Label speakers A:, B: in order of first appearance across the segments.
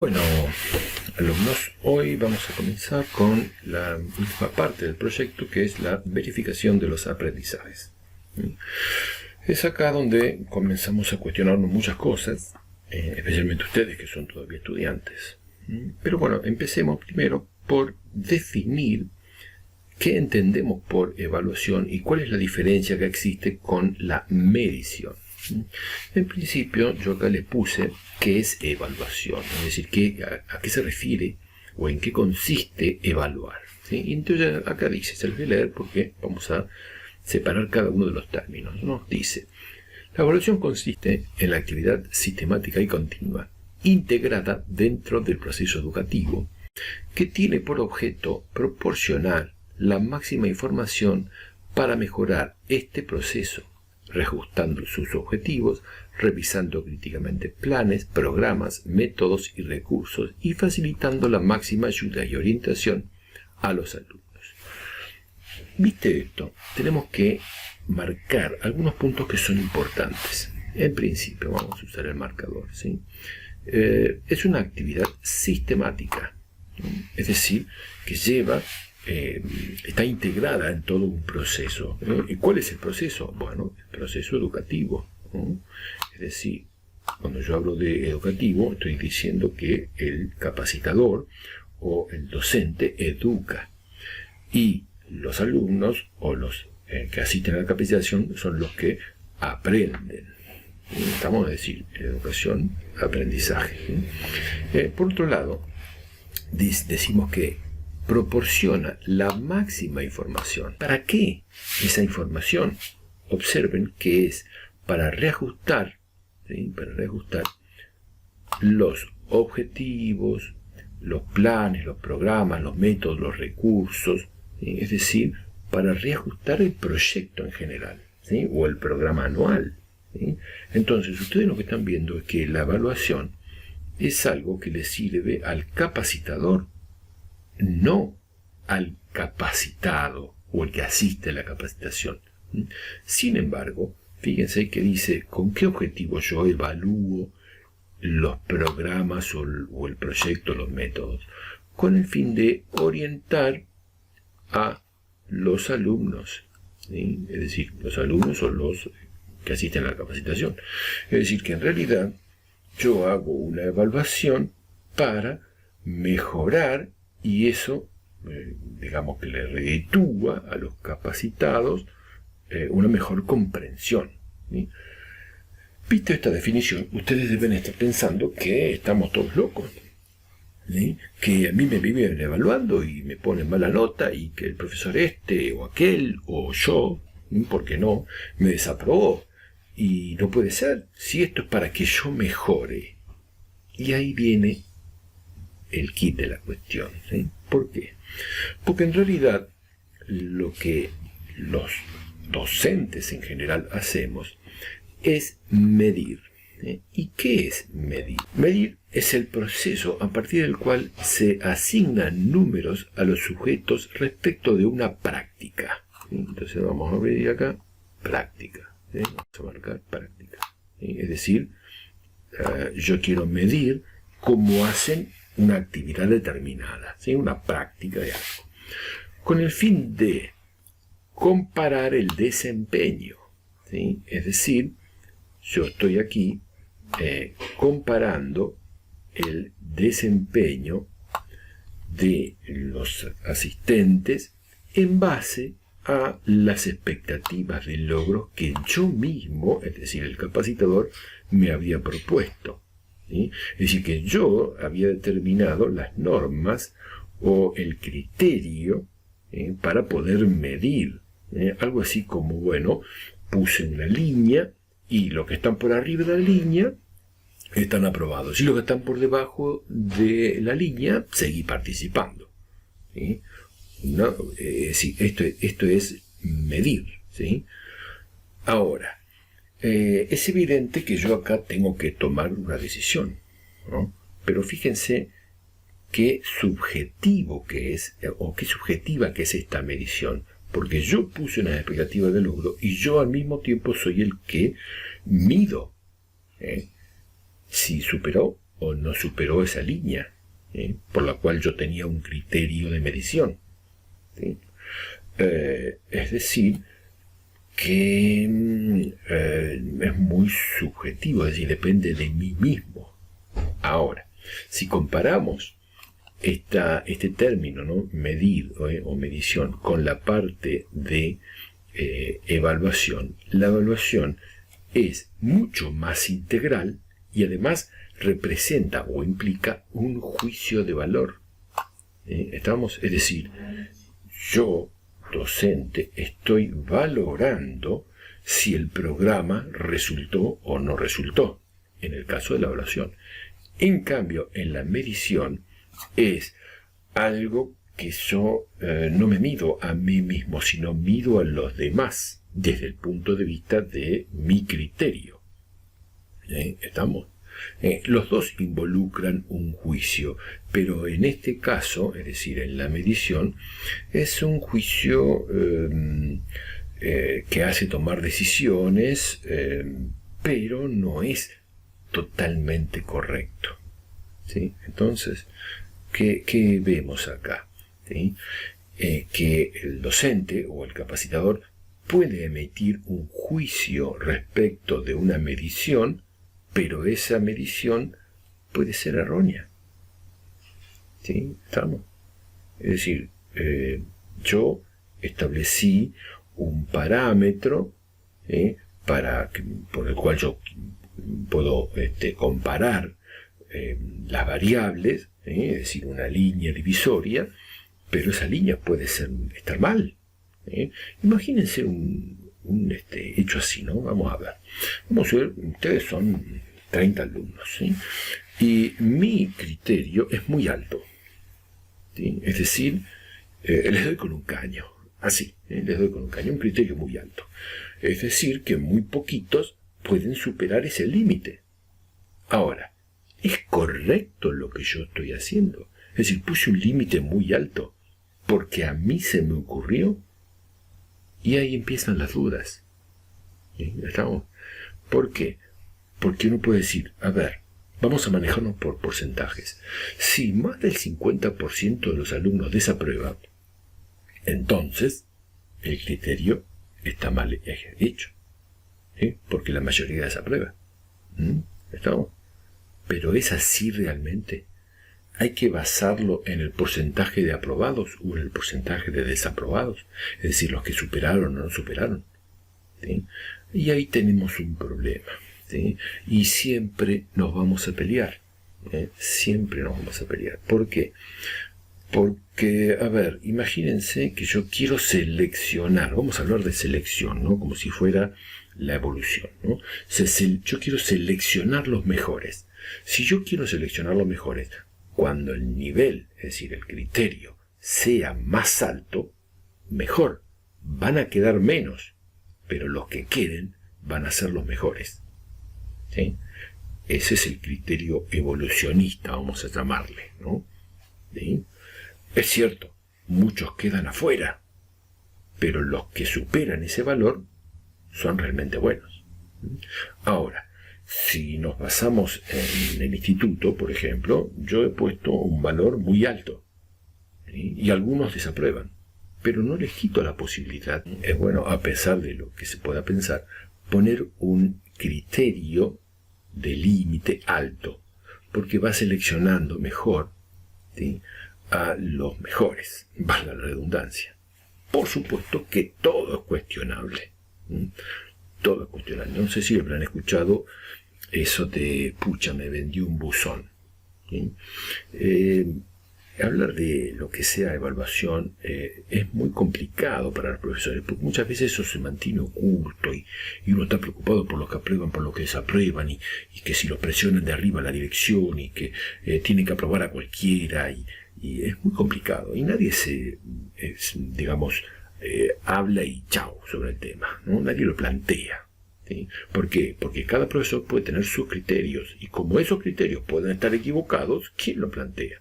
A: Bueno, alumnos, hoy vamos a comenzar con la última parte del proyecto, que es la verificación de los aprendizajes. Es acá donde comenzamos a cuestionarnos muchas cosas, especialmente ustedes que son todavía estudiantes. Pero bueno, empecemos primero por definir qué entendemos por evaluación y cuál es la diferencia que existe con la medición. En principio, yo acá les puse qué es evaluación, es decir, a qué se refiere o en qué consiste evaluar. ¿Sí? Y entonces acá dice, se los voy a leer porque vamos a separar cada uno de los términos. Nos dice, la evaluación consiste en la actividad sistemática y continua, integrada dentro del proceso educativo, que tiene por objeto proporcionar la máxima información para mejorar este proceso, reajustando sus objetivos, revisando críticamente planes, programas, métodos y recursos y facilitando la máxima ayuda y orientación a los alumnos. ¿Viste esto? Tenemos que marcar algunos puntos que son importantes. En principio, vamos a usar el marcador, ¿sí? Es una actividad sistemática, es decir, que está integrada en todo un proceso. ¿Y cuál es el proceso? Bueno, el proceso educativo. Es decir, cuando yo hablo de educativo, estoy diciendo que el capacitador o el docente educa. Y los alumnos o los que asisten a la capacitación son los que aprenden. Estamos a decir, educación, aprendizaje. Por otro lado, decimos que proporciona la máxima información. ¿Para qué esa información? Observen que es para reajustar, ¿sí? Para reajustar los objetivos, los planes, los programas, los métodos, los recursos, ¿sí? Es decir, para reajustar el proyecto en general, ¿sí? O el programa anual, ¿sí? Entonces, ustedes lo que están viendo es que la evaluación es algo que le sirve al capacitador, no al capacitado o el que asiste a la capacitación. Sin embargo, fíjense que dice con qué objetivo yo evalúo los programas o el proyecto, los métodos, con el fin de orientar a los alumnos, ¿sí? Es decir, los alumnos son los que asisten a la capacitación. Es decir, que en realidad yo hago una evaluación para mejorar y eso, digamos que le reditúa a los capacitados una mejor comprensión, ¿sí? Visto esta definición, ustedes deben estar pensando que estamos todos locos, ¿sí? Que a mí me viven evaluando y me ponen mala nota y que el profesor este o aquel o yo, ¿por qué no?, me desaprobó. Y no puede ser, si esto es para que yo mejore. Y ahí viene el kit de la cuestión, ¿sí? ¿Por qué? Porque en realidad lo que los docentes en general hacemos es medir, ¿sí? ¿Y qué es medir? Medir es el proceso a partir del cual se asignan números a los sujetos respecto de una práctica, ¿sí? Entonces vamos a medir acá práctica. ¿Sí? Vamos a marcar práctica. ¿Sí? Es decir, yo quiero medir cómo hacen una actividad determinada, ¿sí? Una práctica de algo, con el fin de comparar el desempeño, ¿sí? Es decir, yo estoy aquí comparando el desempeño de los asistentes en base a las expectativas de logros que yo mismo, es decir, el capacitador, me había propuesto, ¿sí? Es decir, que yo había determinado las normas o el criterio para poder medir. Algo así como, bueno, puse una línea y los que están por arriba de la línea están aprobados y los que están por debajo de la línea seguí participando, ¿sí? No, sí, esto es medir, ¿sí? Ahora, es evidente que yo acá tengo que tomar una decisión, ¿no? Pero fíjense qué subjetivo que es, o qué subjetiva que es esta medición, porque yo puse una expectativa de logro y yo al mismo tiempo soy el que mido, si superó o no superó esa línea, por la cual yo tenía un criterio de medición. ¿Sí? Es decir, que es muy subjetivo, es decir, depende de mí mismo. Ahora, si comparamos este término, ¿no? Medir o medición con la parte de evaluación, la evaluación es mucho más integral y además representa o implica un juicio de valor. Es decir, yo, docente, estoy valorando si el programa resultó o no resultó, en el caso de la evaluación. En cambio, en la medición es algo que yo no me mido a mí mismo, sino mido a los demás desde el punto de vista de mi criterio. ¿Estamos? Los dos involucran un juicio, pero en este caso, es decir, en la medición, es un juicio que hace tomar decisiones, pero no es totalmente correcto. ¿Sí? Entonces, ¿qué vemos acá? ¿Sí? Que el docente o el capacitador puede emitir un juicio respecto de una medición, pero esa medición puede ser errónea. ¿Sí? ¿Estamos? Es decir, yo establecí un parámetro por el cual yo puedo comparar las variables, es decir, una línea divisoria, pero esa línea puede estar mal. Imagínense un hecho así, ¿no? Vamos a ver. Vamos a ver, ustedes son 30 alumnos, ¿sí? Y mi criterio es muy alto, ¿sí? Es decir, les doy con un caño, así, les doy con un caño, un criterio muy alto. Es decir, que muy poquitos pueden superar ese límite. Ahora, ¿es correcto lo que yo estoy haciendo? Es decir, puse un límite muy alto porque a mí se me ocurrió. Y ahí empiezan las dudas. ¿Estamos? ¿Por qué? Porque uno puede decir, a ver, vamos a manejarnos por porcentajes. Si más del 50% de los alumnos desaprueban, entonces el criterio está mal hecho. Porque la mayoría desaprueba. ¿Estamos? Pero ¿es así realmente? ¿Hay que basarlo en el porcentaje de aprobados o en el porcentaje de desaprobados? Es decir, los que superaron o no superaron. ¿Sí? Y ahí tenemos un problema. ¿Sí? Y siempre nos vamos a pelear. Siempre nos vamos a pelear. ¿Por qué? Porque, a ver, imagínense que yo quiero seleccionar, vamos a hablar de selección, ¿no? Como si fuera la evolución, ¿no? Yo quiero seleccionar los mejores. Si yo quiero seleccionar los mejores, cuando el nivel, es decir, el criterio, sea más alto, mejor. Van a quedar menos, pero los que queden van a ser los mejores. ¿Sí? Ese es el criterio evolucionista, vamos a llamarle, ¿no? ¿Sí? Es cierto, muchos quedan afuera, pero los que superan ese valor son realmente buenos. Ahora, si nos basamos en el instituto, por ejemplo, yo he puesto un valor muy alto, ¿sí? Y algunos desaprueban, pero no les quito la posibilidad, es bueno, a pesar de lo que se pueda pensar, poner un criterio de límite alto, porque va seleccionando mejor, ¿sí?, a los mejores, valga la redundancia. Por supuesto que todo es cuestionable. Todo es cuestionable. No sé si habrán escuchado eso de, pucha, me vendió un buzón. ¿Sí? Hablar de lo que sea evaluación es muy complicado para los profesores, porque muchas veces eso se mantiene oculto y uno está preocupado por los que aprueban, por los que desaprueban, y que si los presionan de arriba la dirección y que tienen que aprobar a cualquiera, y es muy complicado y nadie habla y chao sobre el tema, ¿no? Nadie lo plantea. ¿Sí? ¿Por qué? Porque cada profesor puede tener sus criterios y como esos criterios pueden estar equivocados, ¿quién lo plantea?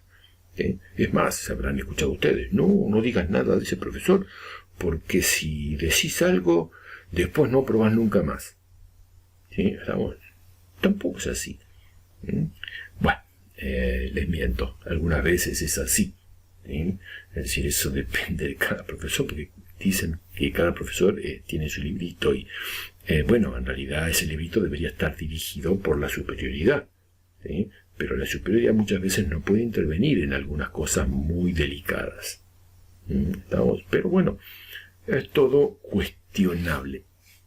A: ¿Sí? Es más, se habrán escuchado ustedes, no digas nada de ese profesor, porque si decís algo, después no probás nunca más. ¿Sí? Tampoco es así. ¿Sí? Bueno, les miento, algunas veces es así, ¿sí? Es decir, eso depende de cada profesor, porque dicen que cada profesor tiene su librito y, bueno, en realidad ese librito debería estar dirigido por la superioridad, ¿sí? Pero la superioridad muchas veces no puede intervenir en algunas cosas muy delicadas. ¿Estamos? Pero bueno, es todo cuestionable.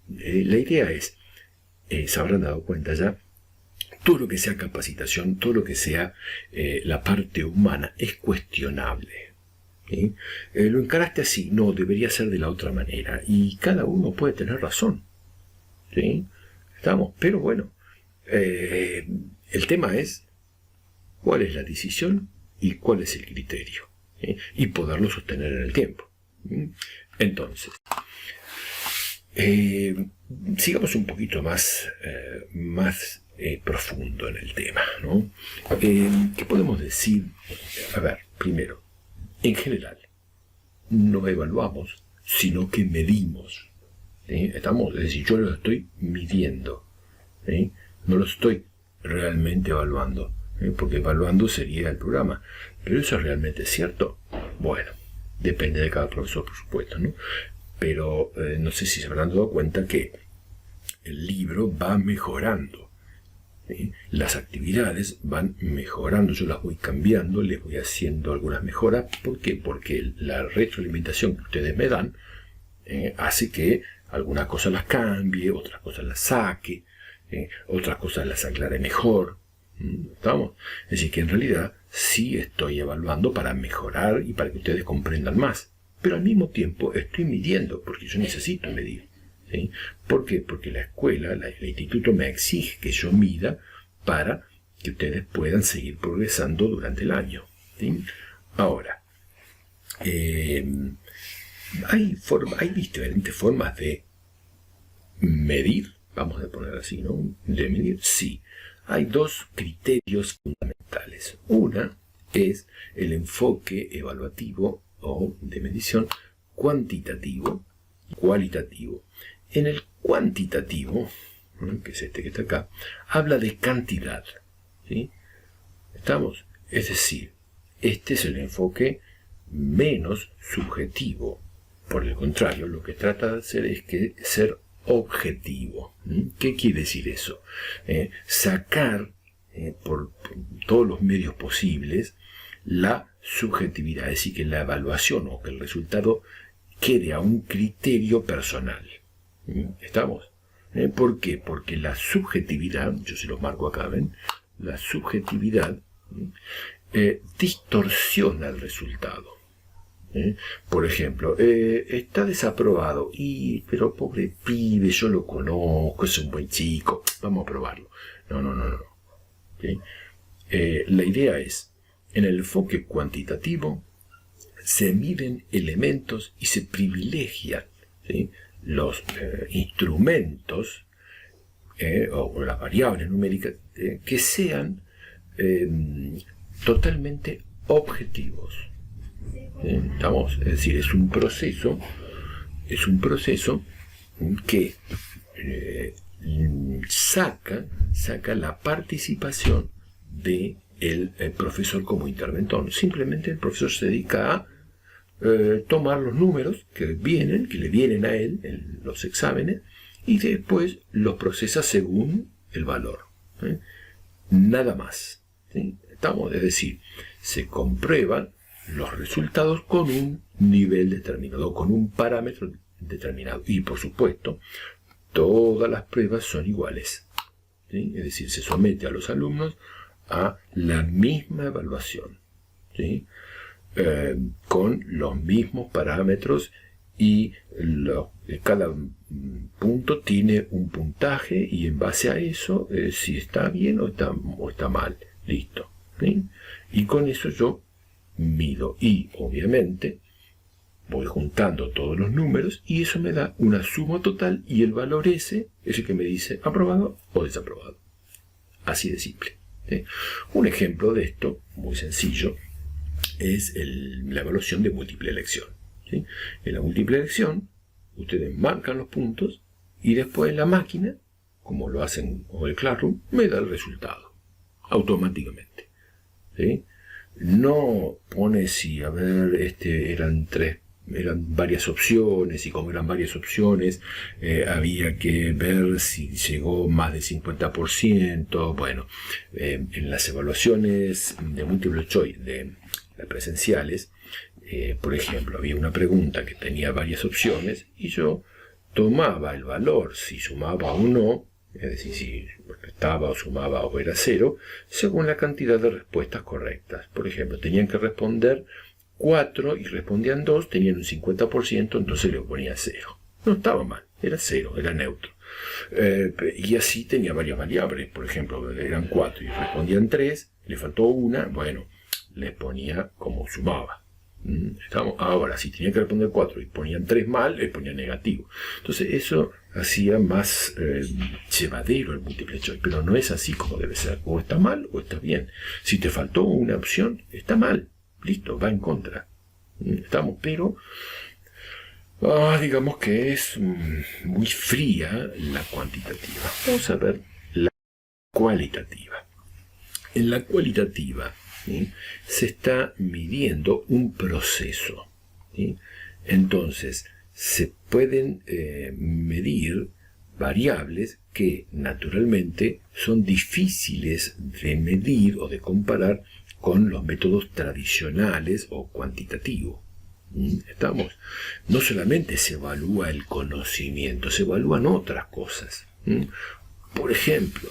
A: La idea es, se habrán dado cuenta ya, todo lo que sea capacitación, todo lo que sea la parte humana es cuestionable. ¿Sí? Lo encaraste así, no, debería ser de la otra manera. Y cada uno puede tener razón. ¿Sí? ¿Estamos? Pero bueno, el tema es cuál es la decisión y cuál es el criterio. ¿Sí? Y poderlo sostener en el tiempo. ¿Sí? Entonces, sigamos un poquito más profundo en el tema, ¿no? ¿Qué podemos decir? A ver, primero, en general, no evaluamos, sino que medimos. ¿Sí? Es decir, yo lo estoy midiendo, ¿sí? No lo estoy realmente evaluando, ¿sí? Porque evaluando sería el programa. ¿Pero eso es realmente cierto? Bueno, depende de cada profesor, por supuesto, ¿no? Pero no sé si se habrán dado cuenta que el libro va mejorando. ¿Sí? Las actividades van mejorando, yo las voy cambiando, les voy haciendo algunas mejoras. ¿Por qué? Porque la retroalimentación que ustedes me dan hace que algunas cosas las cambie, otras cosas las saque, otras cosas las aclare mejor. ¿Estamos? Es decir, que en realidad sí estoy evaluando para mejorar y para que ustedes comprendan más. Pero al mismo tiempo estoy midiendo, porque yo necesito medir. ¿Sí? ¿Por qué? Porque la escuela, el instituto me exige que yo mida para que ustedes puedan seguir progresando durante el año. ¿Sí? Ahora, hay diferentes formas de medir, vamos a poner así, ¿no? De medir, sí. Hay dos criterios fundamentales. Una es el enfoque evaluativo o de medición cuantitativo y cualitativo. En el cuantitativo, que es este que está acá, habla de cantidad. ¿Sí? ¿Estamos? Es decir, este es el enfoque menos subjetivo. Por el contrario, lo que trata de hacer es ser objetivo. ¿Qué quiere decir eso? Sacar por todos los medios posibles la subjetividad, es decir, que la evaluación o que el resultado quede a un criterio personal. ¿Estamos? ¿Por qué? Porque la subjetividad, yo se los marco acá, ¿ven? La subjetividad distorsiona el resultado. Por ejemplo, está desaprobado, pero pobre pibe, yo lo conozco, es un buen chico, vamos a probarlo. No. ¿Sí? La idea es, en el enfoque cuantitativo, se miden elementos y se privilegian, ¿sí?, los instrumentos o las variables numéricas que sean totalmente objetivos. ¿Estamos? Es decir, es un proceso que saca la participación del profesor como interventor. Simplemente el profesor se dedica a tomar los números que le vienen a él en los exámenes, y después los procesa según el valor. Nada más. ¿Sí? ¿Estamos? Es decir, se comprueban los resultados con un nivel determinado, con un parámetro determinado. Y por supuesto, todas las pruebas son iguales. ¿Sí? Es decir, se somete a los alumnos a la misma evaluación. ¿Sí? Con los mismos parámetros, y cada punto tiene un puntaje, y en base a eso, si está bien o está mal. Listo. ¿Sí? Y con eso yo mido, y obviamente voy juntando todos los números, y eso me da una suma total, y el valor ese es el que me dice aprobado o desaprobado. Así de simple. ¿Sí? Un ejemplo de esto, muy sencillo, es la evaluación de múltiple elección. ¿Sí? En la múltiple elección, ustedes marcan los puntos, y después la máquina, como lo hacen con el Classroom, me da el resultado automáticamente. ¿sí? No pone si, a ver, eran varias opciones, y como eran varias opciones, había que ver si llegó más del 50%. Bueno, en las evaluaciones de múltiple choice, de las presenciales, por ejemplo, había una pregunta que tenía varias opciones y yo tomaba el valor, si sumaba o no, es decir, si restaba o sumaba o era cero, según la cantidad de respuestas correctas. Por ejemplo, tenían que responder 4 y respondían 2, tenían un 50%, entonces le ponía 0. No estaba mal, era 0, era neutro. Y así tenía varias variables. Por ejemplo, eran 4 y respondían 3, le faltó una, bueno, les ponía como sumaba. Ahora, si tenía que responder 4 y ponían 3 mal, les ponía negativo. Entonces eso hacía más llevadero el múltiple choice, pero no es así como debe ser. O está mal o está bien. Si te faltó una opción, está mal. Listo, va en contra. Pero digamos que es muy fría la cuantitativa. Vamos a ver la cualitativa. En la cualitativa, ¿sí?, se está midiendo un proceso, ¿sí? Entonces, se pueden medir variables que naturalmente son difíciles de medir o de comparar con los métodos tradicionales o cuantitativos. ¿Estamos? No solamente se evalúa el conocimiento, se evalúan otras cosas. Por ejemplo,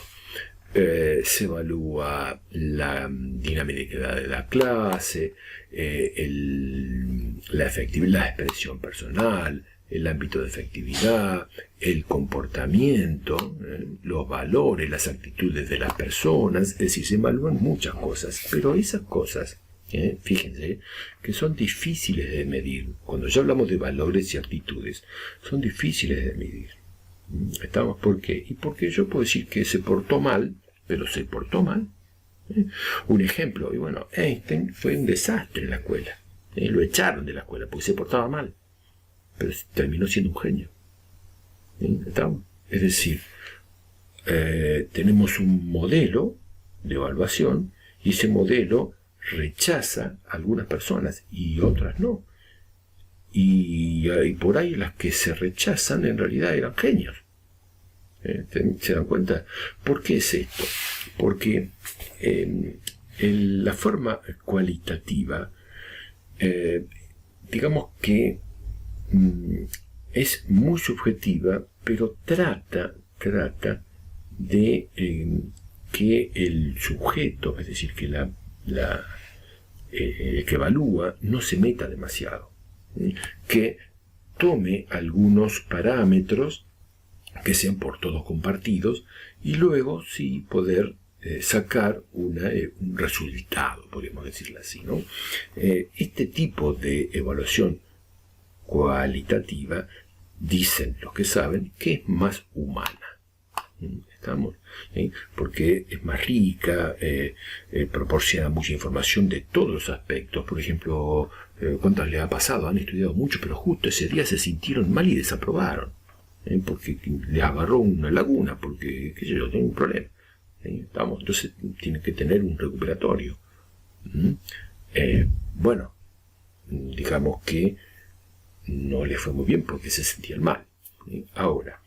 A: se evalúa la dinámica de la clase, la efectividad, la expresión personal, el ámbito de efectividad, el comportamiento, los valores, las actitudes de las personas. Es decir, se evalúan muchas cosas, pero esas cosas, fíjense, que son difíciles de medir. Cuando ya hablamos de valores y actitudes, son difíciles de medir. ¿Estamos? ¿Por qué? Y porque yo puedo decir que se portó mal, pero se portó mal. Un ejemplo, y bueno, Einstein fue un desastre en la escuela. Lo echaron de la escuela porque se portaba mal, pero terminó siendo un genio. ¿Estamos? Es decir, tenemos un modelo de evaluación y ese modelo rechaza a algunas personas y otras no. Y por ahí las que se rechazan en realidad eran genios. ¿Se dan cuenta? ¿Por qué es esto? Porque la forma cualitativa, digamos que es muy subjetiva, pero trata de que el sujeto, es decir, que el que evalúa, no se meta demasiado, que tome algunos parámetros que sean por todos compartidos y luego sí poder sacar un resultado, podríamos decirlo así, ¿no? Este tipo de evaluación cualitativa, dicen los que saben, que es más humana. ¿Estamos? Porque es más rica, proporciona mucha información de todos los aspectos. Por ejemplo, ¿cuántas les ha pasado? Han estudiado mucho, pero justo ese día se sintieron mal y desaprobaron. Porque les agarró una laguna, porque, qué sé yo, tienen un problema. ¿Estamos? Entonces tienen que tener un recuperatorio. Bueno, digamos que no les fue muy bien porque se sentían mal. Ahora,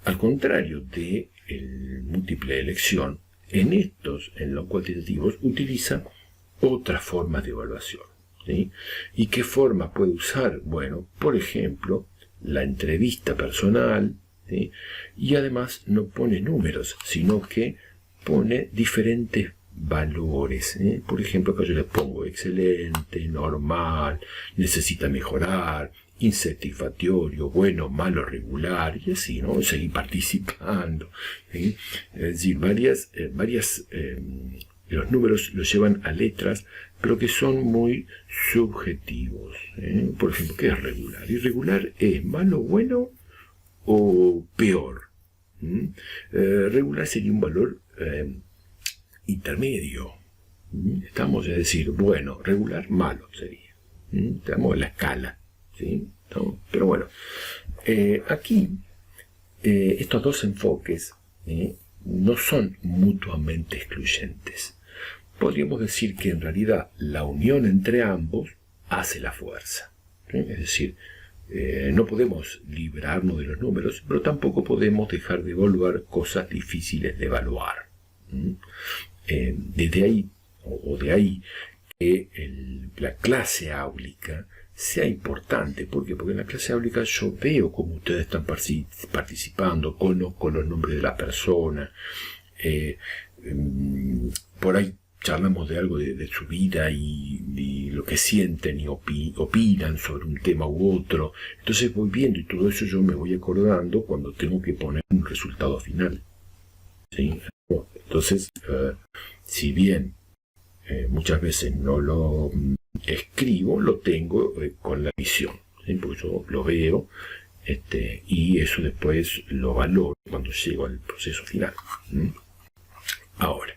A: al contrario de el múltiple elección, en los cuantitativos, utiliza otras formas de evaluación. ¿Sí? ¿Y qué forma puede usar? Bueno, por ejemplo, la entrevista personal, ¿sí? Y además no pone números, sino que pone diferentes valores. Por ejemplo, acá yo les pongo excelente, normal, necesita mejorar, insatisfactorio, bueno, malo, regular, y así, ¿no? Seguir participando. ¿Sí? Es decir, los números los llevan a letras, pero que son muy subjetivos. Por ejemplo, ¿qué es regular? Irregular es malo, bueno o peor. Regular sería un valor intermedio. Estamos a decir, bueno, regular, malo sería. Estamos en la escala. ¿Sí? Pero bueno, aquí estos dos enfoques no son mutuamente excluyentes, podríamos decir que en realidad la unión entre ambos hace la fuerza. ¿Sí? Es decir, no podemos librarnos de los números, pero tampoco podemos dejar de evaluar cosas difíciles de evaluar. Desde ahí, o de ahí, que la clase áulica sea importante. ¿Por qué? Porque en la clase áulica yo veo cómo ustedes están participando, conozco los nombres de la persona, por ahí charlamos de algo de su vida y lo que sienten y opinan sobre un tema u otro. Entonces voy viendo y todo eso yo me voy acordando cuando tengo que poner un resultado final. ¿Sí? Entonces, si bien muchas veces no lo escribo, lo tengo con la visión, ¿sí? Porque yo lo veo y eso después lo valoro cuando llego al proceso final. Ahora,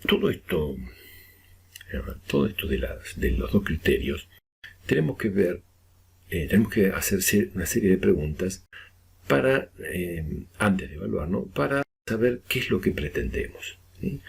A: todo esto de los dos criterios, tenemos que hacerse una serie de preguntas para, antes de evaluar, ¿no? Para saber qué es lo que pretendemos, ¿sí?